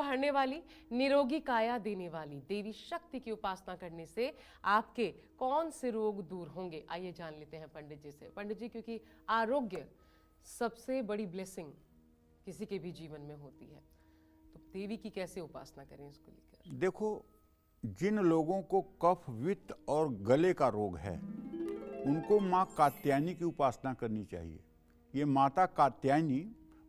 हरने वाली, निरोगी काया देने वाली देवी शक्ति की उपासना करने से आपके कौन से रोग दूर होंगे, आइए जान लेते हैं पंडित जी से। पंडित जी, क्योंकि आरोग्य सबसे बड़ी ब्लेसिंग किसी के भी जीवन में होती है, तो देवी की कैसे उपासना करें इसको लेकर? देखो, जिन लोगों को कफ, वित्त और गले का रोग है उनको माँ कात्यायनी की उपासना करनी चाहिए। ये माता कात्यायनी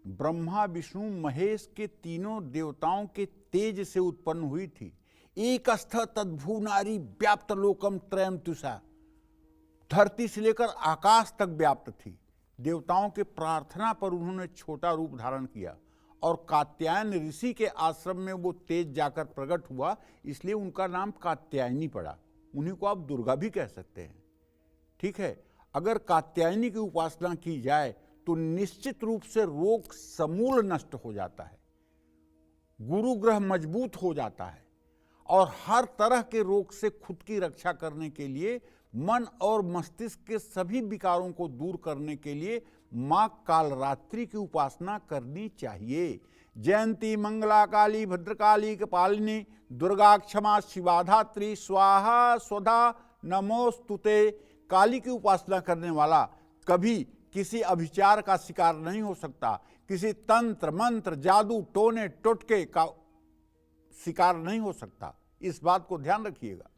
ब्रह्मा, विष्णु, महेश के तीनों देवताओं के तेज से उत्पन्न हुई थी। एक स्थ तद्भू नारी व्याप्त लोकम त्रयम तुषा, धरती से लेकर आकाश तक व्याप्त थी। देवताओं के प्रार्थना पर उन्होंने छोटा रूप धारण किया और कात्यायन ऋषि के आश्रम में वो तेज जाकर प्रकट हुआ, इसलिए उनका नाम कात्यायनी पड़ा। उन्हीं को आप दुर्गा भी कह सकते हैं। ठीक है, अगर कात्यायनी की उपासना की जाए तो निश्चित रूप से रोग समूल नष्ट हो जाता है, गुरु ग्रह मजबूत हो जाता है और हर तरह के रोग से खुद की रक्षा करने के लिए, मन और मस्तिष्क के सभी विकारों को दूर करने के लिए माँ कालरात्रि की उपासना करनी चाहिए। जयंती मंगला काली भद्रकाली कपालिनी दुर्गा क्षमा शिवाधात्री स्वाहा स्वधा नमोस्तुते। काली की उपासना करने वाला कभी किसी अभिचार का शिकार नहीं हो सकता, किसी तंत्र मंत्र जादू टोने टोटके का शिकार नहीं हो सकता। इस बात को ध्यान रखिएगा।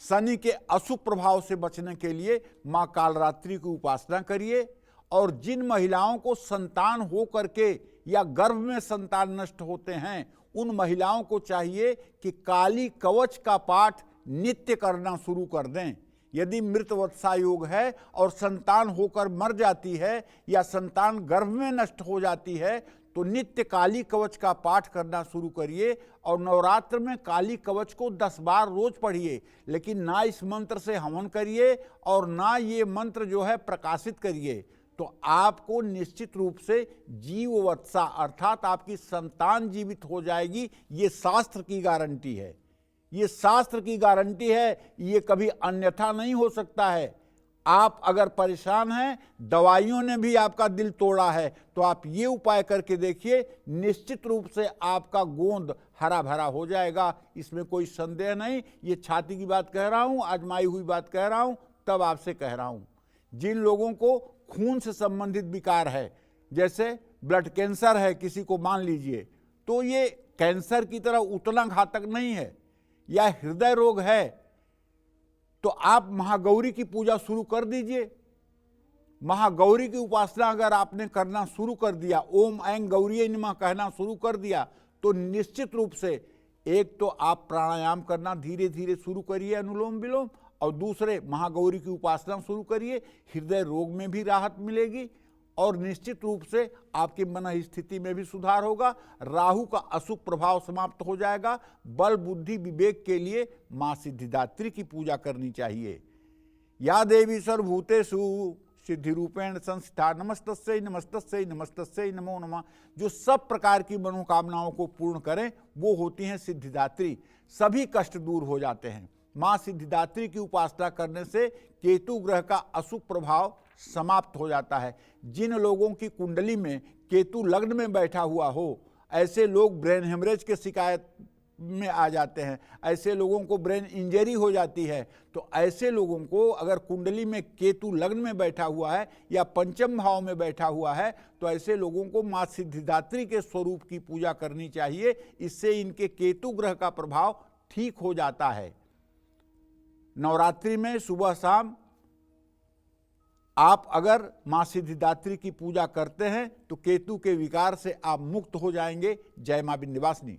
शनि के अशुभ प्रभाव से बचने के लिए माँ कालरात्रि की उपासना करिए। और जिन महिलाओं को संतान हो करके या गर्भ में संतान नष्ट होते हैं, उन महिलाओं को चाहिए कि काली कवच का पाठ नित्य करना शुरू कर दें। यदि मृतवत्सा योग है और संतान होकर मर जाती है या संतान गर्भ में नष्ट हो जाती है, तो नित्य काली कवच का पाठ करना शुरू करिए और नवरात्र में काली कवच को 10 बार रोज पढ़िए। लेकिन ना इस मंत्र से हवन करिए और ना ये मंत्र जो है प्रकाशित करिए, तो आपको निश्चित रूप से जीववत्सा अर्थात आपकी संतान जीवित हो जाएगी। ये शास्त्र की गारंटी है, ये शास्त्र की गारंटी है, ये कभी अन्यथा नहीं हो सकता है। आप अगर परेशान हैं, दवाइयों ने भी आपका दिल तोड़ा है, तो आप ये उपाय करके देखिए, निश्चित रूप से आपका गोंद हरा भरा हो जाएगा। इसमें कोई संदेह नहीं। ये छाती की बात कह रहा हूं, आजमाई हुई बात कह रहा हूं, तब आपसे कह रहा हूं। जिन लोगों को खून से संबंधित विकार है, जैसे ब्लड कैंसर है किसी को मान लीजिए, तो ये कैंसर की तरह उतना घातक नहीं है। या हृदय रोग है तो आप महागौरी की पूजा शुरू कर दीजिए। महागौरी की उपासना अगर आपने करना शुरू कर दिया, ओम ऐं गौरी नमः कहना शुरू कर दिया, तो निश्चित रूप से एक तो आप प्राणायाम करना धीरे धीरे शुरू करिए, अनुलोम विलोम, और दूसरे महागौरी की उपासना शुरू करिए। हृदय रोग में भी राहत मिलेगी और निश्चित रूप से आपकी मन स्थिति में भी सुधार होगा। राहु का अशुभ प्रभाव समाप्त हो जाएगा। बल बुद्धि विवेक के लिए माँ सिद्धिदात्री की पूजा करनी चाहिए। या देवी सर्वभूतेषु सिद्धि रूपेण संस्था नमस्तस्यै नमस्तस्यै नमस्तस्यै नमो नमः। जो सब प्रकार की मनोकामनाओं को पूर्ण करें वो होती हैं सिद्धिदात्री। सभी कष्ट दूर हो जाते हैं। माँ सिद्धिदात्री की उपासना करने से केतु ग्रह का अशुभ प्रभाव समाप्त हो जाता है। जिन लोगों की कुंडली में केतु लग्न में बैठा हुआ हो, ऐसे लोग ब्रेन हेमरेज के शिकायत में आ जाते हैं, ऐसे लोगों को ब्रेन इंजरी हो जाती है। तो ऐसे लोगों को अगर कुंडली में केतु लग्न में बैठा हुआ है या पंचम भाव में बैठा हुआ है, तो ऐसे लोगों को माँ सिद्धिदात्री के स्वरूप की पूजा करनी चाहिए। इससे इनके केतु ग्रह का प्रभाव ठीक हो जाता है। नवरात्रि में सुबह शाम आप अगर माँ सिद्धिदात्री की पूजा करते हैं तो केतु के विकार से आप मुक्त हो जाएंगे। जय माँ विंध्यवासिनी।